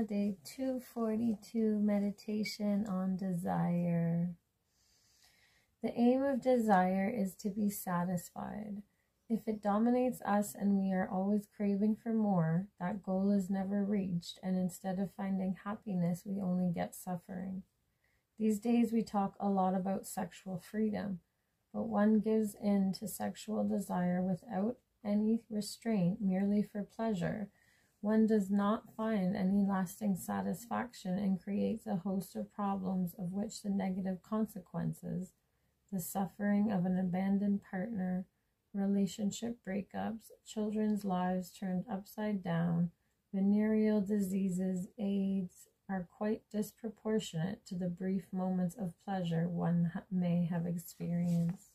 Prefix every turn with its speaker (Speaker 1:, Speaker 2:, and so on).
Speaker 1: Day 242, meditation on desire. The aim of desire is to be satisfied. If it dominates us and we are always craving for more, that goal is never reached, and instead of finding happiness, we only get suffering. These days we talk a lot about sexual freedom, but one gives in to sexual desire without any restraint merely for pleasure. One does not find any lasting satisfaction and creates a host of problems of which the negative consequences, the suffering of an abandoned partner, relationship breakups, children's lives turned upside down, venereal diseases, AIDS, are quite disproportionate to the brief moments of pleasure one may have experienced.